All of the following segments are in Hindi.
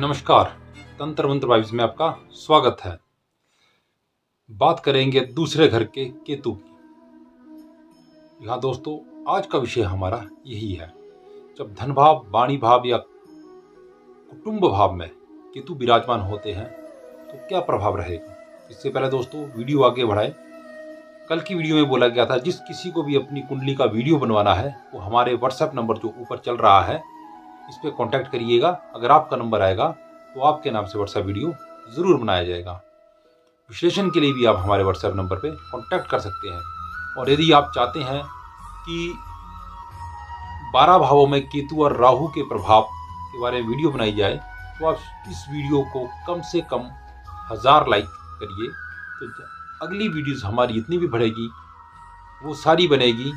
नमस्कार। तंत्र मंत्र वाइब्स में आपका स्वागत है। बात करेंगे दूसरे घर के केतु की। यहाँ दोस्तों आज का विषय हमारा यही है। जब धन भाव, वाणी भाव या कुटुंब भाव में केतु विराजमान होते हैं तो क्या प्रभाव रहेगा। इससे पहले दोस्तों वीडियो आगे बढ़ाएं। कल की वीडियो में बोला गया था जिस किसी को भी अपनी कुंडली का वीडियो बनवाना है वो हमारे व्हाट्सएप नंबर जो ऊपर चल रहा है इस पर कॉन्टैक्ट करिएगा। अगर आपका नंबर आएगा तो आपके नाम से व्हाट्सएप वीडियो ज़रूर बनाया जाएगा। विश्लेषण के लिए भी आप हमारे व्हाट्सएप नंबर पे कॉन्टैक्ट कर सकते हैं। और यदि आप चाहते हैं कि 12 भावों में केतु और राहु के प्रभाव के बारे में वीडियो बनाई जाए तो आप इस वीडियो को कम से कम 1000 लाइक करिए। तो अगली वीडियोज़ हमारी इतनी भी बढ़ेगी वो सारी बनेगी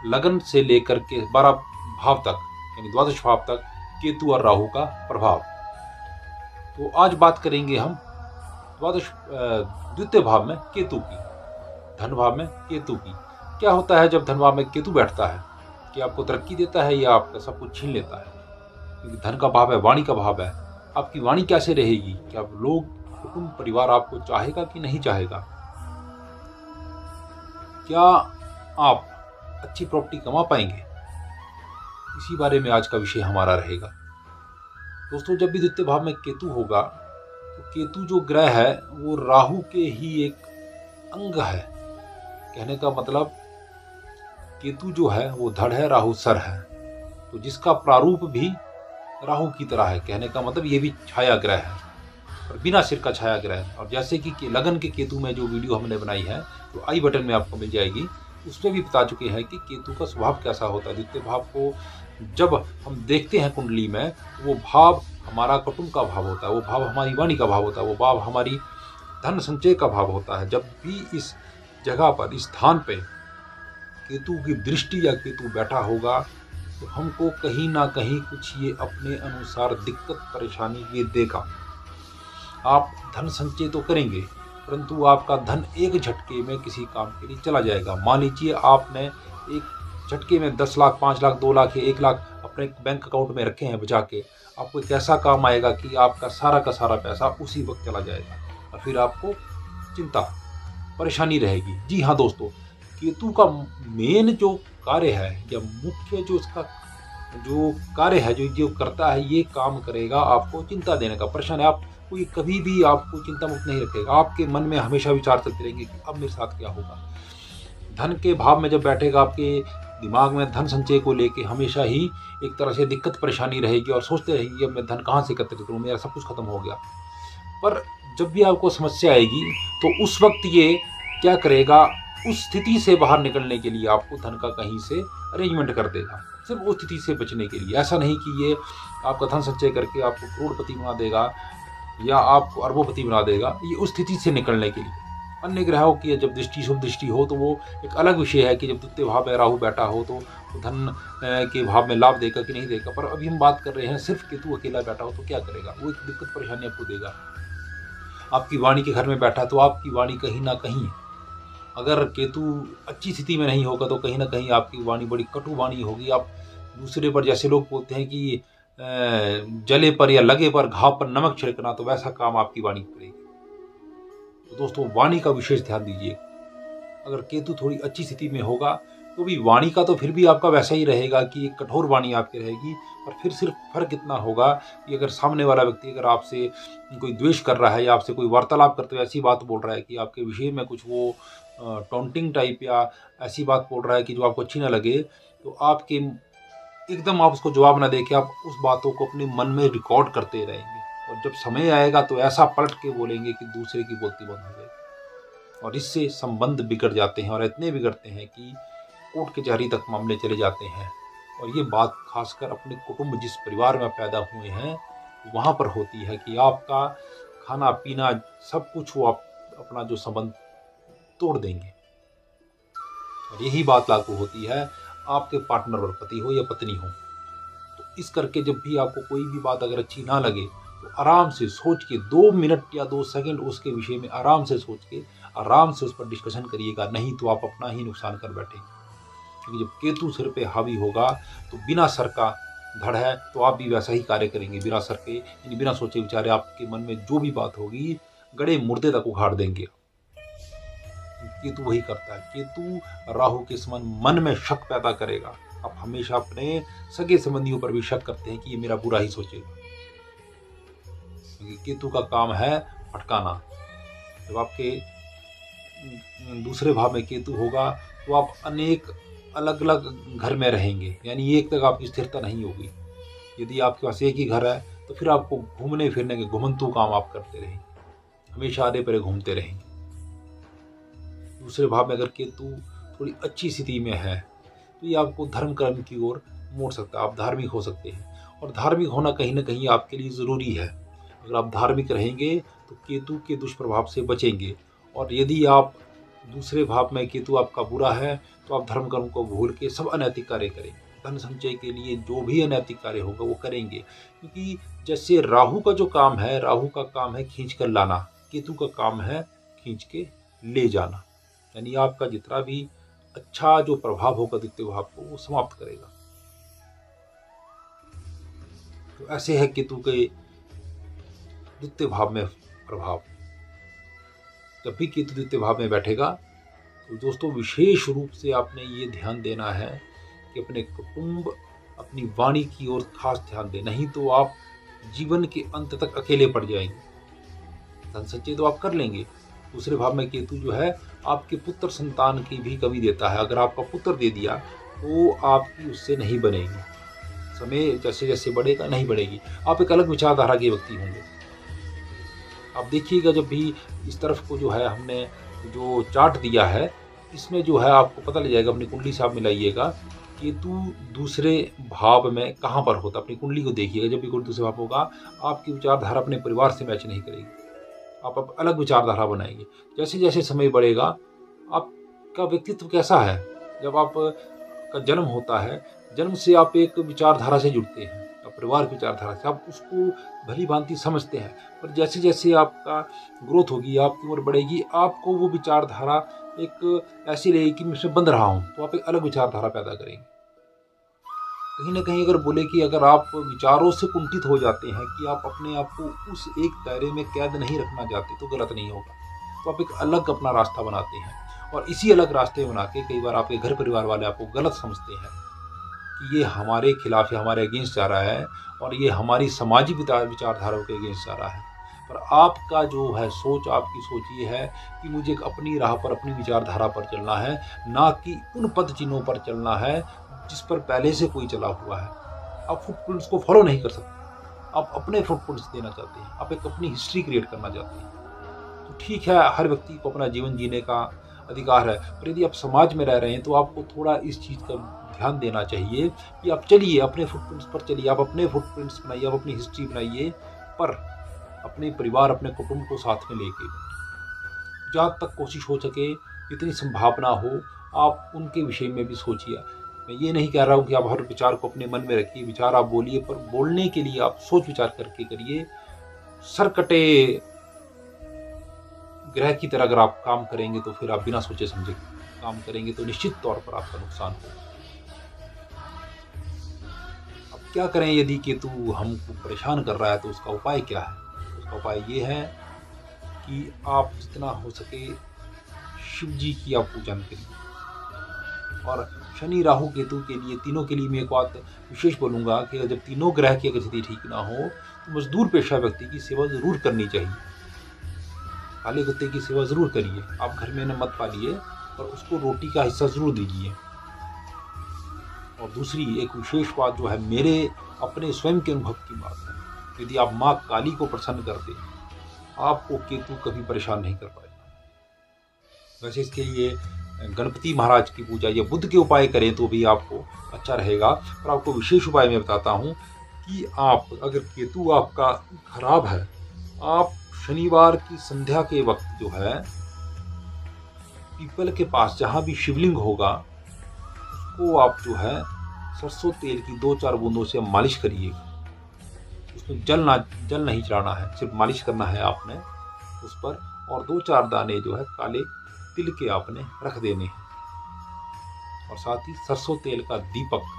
लगन से लेकर के 12 भाव तक, यानी द्वादश भाव तक केतु और राहु का प्रभाव। तो आज बात करेंगे हम द्वितीय भाव में केतु की, धन भाव में केतु की। क्या होता है जब धन भाव में केतु बैठता है कि आपको तरक्की देता है या आपका सब कुछ छीन लेता है। क्योंकि धन का भाव है, वाणी का भाव है। आपकी वाणी कैसे रहेगी, क्या लोग, कुटुंब, परिवार आपको चाहेगा कि नहीं चाहेगा, क्या आप अच्छी प्रॉपर्टी कमा पाएंगे, इसी बारे में आज का विषय हमारा रहेगा। दोस्तों जब भी द्वितीय भाव में केतु होगा तो केतु जो ग्रह है वो राहु के ही एक अंग है। कहने का मतलब केतु जो है वो धड़ है, राहु सर है। तो जिसका प्रारूप भी राहु की तरह है। कहने का मतलब ये भी छाया ग्रह है और बिना सिर का छाया ग्रह है। और जैसे कि लगन के केतु में जो वीडियो हमने बनाई है तो आई बटन में आपको मिल जाएगी, उसमें भी बता चुके हैं कि केतु का स्वभाव कैसा होता है। द्वितीय भाव को जब हम देखते हैं कुंडली में तो वो भाव हमारा कुटुंब का भाव होता है, वो भाव हमारी वाणी का भाव होता है, वो भाव हमारी धन संचय का भाव होता है। जब भी इस जगह पर, इस स्थान पे केतु की दृष्टि या केतु बैठा होगा तो हमको कहीं ना कहीं कुछ ये अपने अनुसार दिक्कत परेशानी ये देगा। आप धन संचय तो करेंगे परंतु आपका धन एक झटके में किसी काम के लिए चला जाएगा। मान लीजिए आपने एक झटके में 10 लाख, 5 लाख, 2 लाख या 1 लाख अपने बैंक अकाउंट में रखे हैं बचा के। आपको एक ऐसा काम आएगा कि आपका सारा का सारा पैसा उसी वक्त चला जाएगा और फिर आपको चिंता परेशानी रहेगी। जी हाँ दोस्तों, केतु का मेन जो कार्य है या मुख्य जो इसका जो कार्य है जो करता है, ये काम करेगा आपको चिंता देने का, परेशान है। आप कोई कभी भी आपको चिंता मुक्त नहीं रखेगा। आपके मन में हमेशा विचार चलते रहेंगे कि अब मेरे साथ क्या होगा। धन के भाव में जब बैठेगा आपके दिमाग में धन संचय को लेके हमेशा ही एक तरह से दिक्कत परेशानी रहेगी और सोचते रहेंगे अब मैं धन कहाँ से एकत्रित करूँ, मेरा सब कुछ खत्म हो गया। पर जब भी आपको समस्या आएगी तो उस वक्त ये क्या करेगा, उस स्थिति से बाहर निकलने के लिए आपको धन का कहीं से अरेंजमेंट कर देगा, सिर्फ उस स्थिति से बचने के लिए। ऐसा नहीं कि ये आपका धन संचय करके आपको करोड़पति बना देगा या आपको अरबोपति बना देगा। ये उस स्थिति से निकलने के लिए। अन्य ग्रहों की जब दृष्टि शुभ दृष्टि हो तो वो एक अलग विषय है कि जब द्वितीय भाव में राहु बैठा हो तो धन के भाव में लाभ देगा कि नहीं देगा। पर अभी हम बात कर रहे हैं सिर्फ केतु अकेला बैठा हो तो क्या करेगा, वो एक दिक्कत परेशानी आपको देगा। आपकी वाणी के घर में बैठा तो आपकी वाणी कहीं ना कहीं, अगर केतु अच्छी स्थिति में नहीं होगा तो कहीं ना कहीं आपकी वाणी बड़ी कटु वाणी होगी। आप दूसरे पर, जैसे लोग बोलते हैं कि जले पर या लगे पर घाव पर नमक छिड़कना, तो वैसा काम आपकी वाणी करेगी। तो दोस्तों वाणी का विशेष ध्यान दीजिए। अगर केतु थोड़ी अच्छी स्थिति में होगा तो भी वाणी का तो फिर भी आपका वैसा ही रहेगा कि एक कठोर वाणी आपकी रहेगी। और फिर सिर्फ फर्क इतना होगा कि अगर सामने वाला व्यक्ति अगर आपसे कोई द्वेष कर रहा है या आपसे कोई वार्तालाप करते हुए ऐसी बात बोल रहा है कि आपके विषय में कुछ वो टॉन्टिंग टाइप या ऐसी बात बोल रहा है कि जो आपको अच्छी ना लगे, तो आपके एकदम आप उसको जवाब ना देके आप उस बातों को अपने मन में रिकॉर्ड करते रहेंगे। और जब समय आएगा तो ऐसा पलट के बोलेंगे कि दूसरे की बोलती बंद हो जाएगी। और इससे संबंध बिगड़ जाते हैं और इतने बिगड़ते हैं कि कोर्ट कचहरी तक मामले चले जाते हैं। और ये बात खासकर अपने कुटुंब, जिस परिवार में पैदा हुए हैं वहाँ पर होती है कि आपका खाना पीना सब कुछ वो आप अपना जो संबंध तोड़ देंगे। और यही बात लागू होती है आपके पार्टनर पर, पति हो या पत्नी हो। तो इस करके जब भी आपको कोई भी बात अगर अच्छी ना लगे तो आराम से सोच के 2 मिनट या 2 सेकंड उसके विषय में आराम से सोच के आराम से उस पर डिस्कशन करिएगा, नहीं तो आप अपना ही नुकसान कर बैठेंगे। क्योंकि जब केतु सिर पे हावी होगा तो बिना सर का धड़ है तो आप भी वैसा ही कार्य करेंगे, बिना सर के यानी बिना सोचे विचारे आपके मन में जो भी बात होगी गड़े मुर्दे तक उखाड़ देंगे। केतु वही करता है, केतु राहु के समान मन में शक पैदा करेगा। आप हमेशा अपने सगे संबंधियों पर भी शक करते हैं कि ये मेरा बुरा ही सोचेगा, क्योंकि केतु का काम है भटकाना। जब आपके दूसरे भाव में केतु होगा तो आप अनेक अलग अलग घर में रहेंगे, यानी एक तक आपकी स्थिरता नहीं होगी। यदि आपके पास एक ही घर है तो फिर आपको घूमने फिरने के घुमंतू काम आप करते रहेंगे, हमेशा आधे परे घूमते रहेंगे। दूसरे भाव में अगर केतु थोड़ी अच्छी स्थिति में है तो ये आपको धर्म कर्म की ओर मोड़ सकता है, आप धार्मिक हो सकते हैं। और धार्मिक होना कहीं ना कहीं आपके लिए ज़रूरी है। अगर आप धार्मिक रहेंगे तो केतु के दुष्प्रभाव से बचेंगे। और यदि आप दूसरे भाव में केतु आपका बुरा है तो आप धर्म कर्म को भूल के सब अनैतिक कार्य करेंगे, धन संचय के लिए जो भी अनैतिक कार्य होगा वो करेंगे। क्योंकि जैसे राहु का जो काम है, राहु का काम है खींच कर लाना, केतु का काम है खींच के ले जाना, यानी आपका जितना भी अच्छा जो प्रभाव होगा द्वितीय भाव को वो समाप्त करेगा। तो ऐसे है केतु के द्वितीय भाव में प्रभाव। जब भी केतु द्वितीय भाव में बैठेगा तो दोस्तों विशेष रूप से आपने ये ध्यान देना है कि अपने कुटुंब, अपनी वाणी की ओर खास ध्यान दें, नहीं तो आप जीवन के अंत तक अकेले पड़ जाएंगे। धन संचय तो आप कर लेंगे। दूसरे भाव में केतु जो है आपके पुत्र संतान की भी कमी देता है। अगर आपका पुत्र दे दिया तो आपकी उससे नहीं बनेगी, समय जैसे जैसे बढ़ेगा नहीं बढ़ेगी, आप एक अलग विचारधारा के व्यक्ति होंगे। आप देखिएगा जब भी इस तरफ को जो है हमने जो चार्ट दिया है इसमें जो है आपको पता लग जाएगा, अपनी कुंडली से आप मिलाइएगा केतु दूसरे भाव में कहाँ पर होता, अपनी कुंडली को देखिएगा। जब भी कोई दूसरे भाव होगा आपकी विचारधारा अपने परिवार से मैच नहीं करेगी, आप अलग विचारधारा बनाएंगे। जैसे जैसे समय बढ़ेगा आपका व्यक्तित्व कैसा है, जब आप का जन्म होता है, जन्म से आप एक विचारधारा से जुड़ते हैं, परिवार की विचारधारा से आप उसको भली भांति समझते हैं। पर जैसे जैसे आपका ग्रोथ होगी, आपकी उम्र बढ़ेगी, आपको वो विचारधारा एक ऐसी रहेगी कि मैं इसमें बंध रहा हूँ, तो आप एक अलग विचारधारा पैदा करेंगे। कहीं ना कहीं अगर बोले कि अगर आप विचारों से कुंठित हो जाते हैं कि आप अपने आप को उस एक दायरे में कैद नहीं रखना चाहते तो गलत नहीं होगा, तो आप एक अलग अपना रास्ता बनाते हैं। और इसी अलग रास्ते बना के कई बार आपके घर परिवार वाले आपको गलत समझते हैं कि ये हमारे खिलाफ या हमारे अगेंस्ट जा रहा है और ये हमारी सामाजिक विचारधाराओं के अगेंस्ट जा रहा है। पर आपका जो है सोच, आपकी सोच ये है कि मुझे एक अपनी राह पर, अपनी विचारधारा पर चलना है, ना कि उन पद चिन्हों पर चलना है जिस पर पहले से कोई चला हुआ है। आप फुटप्रिंट्स को फॉलो नहीं कर सकते, आप अपने फुटप्रिंट्स देना चाहते हैं, आप एक अपनी हिस्ट्री क्रिएट करना चाहते हैं। तो ठीक है, हर व्यक्ति को अपना जीवन जीने का अधिकार है, पर यदि आप समाज में रह रहे हैं तो आपको थोड़ा इस चीज़ का ध्यान देना चाहिए कि आप चलिए, अपने फुटप्रिंट्स पर चलिए, आप अपने फुटप्रिंट्स बनाइए, आप अपनी हिस्ट्री बनाइए, पर अपने परिवार, अपने कुटुंब को साथ में लेके जहाँ तक कोशिश हो सके, इतनी संभावना हो, आप उनके विषय में भी सोचिए। मैं ये नहीं कह रहा हूँ कि आप हर विचार को अपने मन में रखिए, विचार आप बोलिए, पर बोलने के लिए आप सोच विचार करके करिए। सरकटे ग्रह की तरह अगर आप काम करेंगे तो फिर आप बिना सोचे समझे काम करेंगे तो निश्चित तौर पर आपका नुकसान होगा। अब क्या करें यदि केतु हमको परेशान कर रहा है, तो उसका उपाय क्या है? उसका उपाय ये है कि आप जितना हो सके शिव जी की आप पूजन करिए। और शनि, राहु, केतु के लिए, तीनों के लिए मैं एक बात विशेष बोलूँगा कि जब तीनों ग्रह की अगर स्थिति ठीक ना हो तो मजदूर पेशा व्यक्ति की सेवा ज़रूर करनी चाहिए। काले कुत्ते की सेवा ज़रूर करिए, आप घर में न मत पालिए, पर उसको रोटी का हिस्सा ज़रूर दीजिए। और दूसरी एक विशेष बात जो है, मेरे अपने स्वयं के अनुभव की बात है, यदि आप माँ काली को प्रसन्न कर दें, आपको केतु कभी परेशान नहीं कर पाएगा। वैसे इसके लिए गणपति महाराज की पूजा या बुद्ध के उपाय करें तो भी आपको अच्छा रहेगा। पर आपको विशेष उपाय मैं बताता हूँ कि आप अगर केतु आपका खराब है, आप शनिवार की संध्या के वक्त जो है पीपल के पास जहाँ भी शिवलिंग होगा उसको आप जो है सरसों तेल की 2-4 बूंदों से मालिश करिएगा। उसमें जल नहीं चढ़ाना है, सिर्फ मालिश करना है आपने उस पर, और 2-4 दाने जो है काले तिल के आपने रख देने हैं। और साथ ही सरसों तेल का दीपक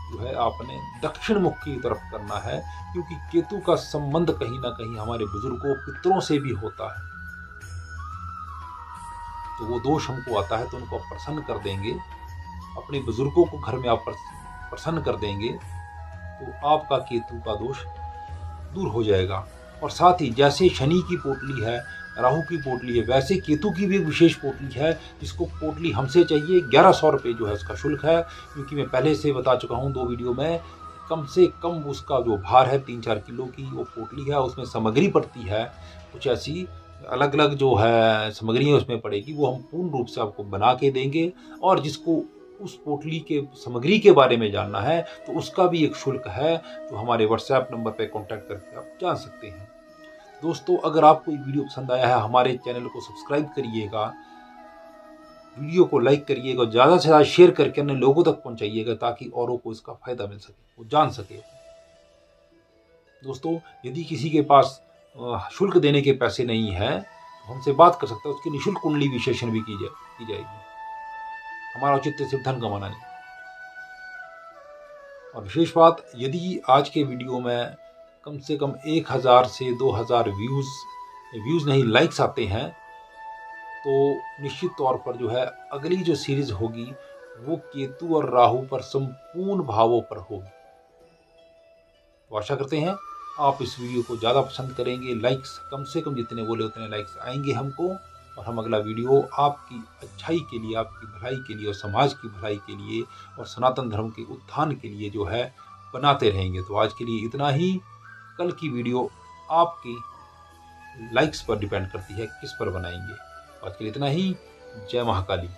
जो है आपने दक्षिण मुख की तरफ करना है, क्योंकि केतु का संबंध कहीं ना कहीं हमारे बुजुर्गों पितरों से भी होता है। तो वो दोष हमको आता है तो उनको आप प्रसन्न कर देंगे, अपने बुजुर्गों को घर में आप प्रसन्न कर देंगे तो आपका केतु का दोष दूर हो जाएगा। और साथ ही जैसे शनि की पोटली है, राहु की पोटली है, वैसे केतु की भी एक विशेष पोटली है, जिसको पोटली हमसे चाहिए। 1100 रुपये जो है उसका शुल्क है, क्योंकि मैं पहले से बता चुका हूँ 2 वीडियो में। कम से कम उसका जो भार है 3-4 किलो की वो पोटली है, उसमें सामग्री पड़ती है कुछ ऐसी अलग अलग जो है सामग्रियाँ उसमें पड़ेगी, वो हम पूर्ण रूप से आपको बना के देंगे। और जिसको उस पोटली के सामग्री के बारे में जानना है तो उसका भी एक शुल्क है, जो हमारे व्हाट्सएप नंबर पर कॉन्टैक्ट करके आप जान सकते हैं। दोस्तों, अगर आपको ये वीडियो पसंद आया है, हमारे चैनल को सब्सक्राइब करिएगा, वीडियो को लाइक करिएगा, ज़्यादा से ज़्यादा शेयर करके अन्य लोगों तक पहुंचाइएगा, ताकि औरों को इसका फायदा मिल सके, वो जान सके। दोस्तों, यदि किसी के पास शुल्क देने के पैसे नहीं है तो हमसे बात कर सकता है, उसकी निःशुल्क कुंडली विश्लेषण भी की जाएगी। हमारा औचित्य सिर्फ धन कमाना नहीं। और विशेष बात, यदि आज के वीडियो में कम से कम 1000 से 2000 व्यूज़ नहीं लाइक्स आते हैं, तो निश्चित तौर पर जो है अगली जो सीरीज होगी वो केतु और राहु पर संपूर्ण भावों पर होगी। तो आशा करते हैं आप इस वीडियो को ज़्यादा पसंद करेंगे। लाइक्स कम से कम जितने बोले उतने लाइक्स आएंगे हमको, और हम अगला वीडियो आपकी अच्छाई के लिए, आपकी भलाई के लिए और समाज की भलाई के लिए और सनातन धर्म के उत्थान के लिए जो है बनाते रहेंगे। तो आज के लिए इतना ही। कल की वीडियो आपकी लाइक्स पर डिपेंड करती है किस पर बनाएंगे। आज के लिए इतना ही। जय महाकाली।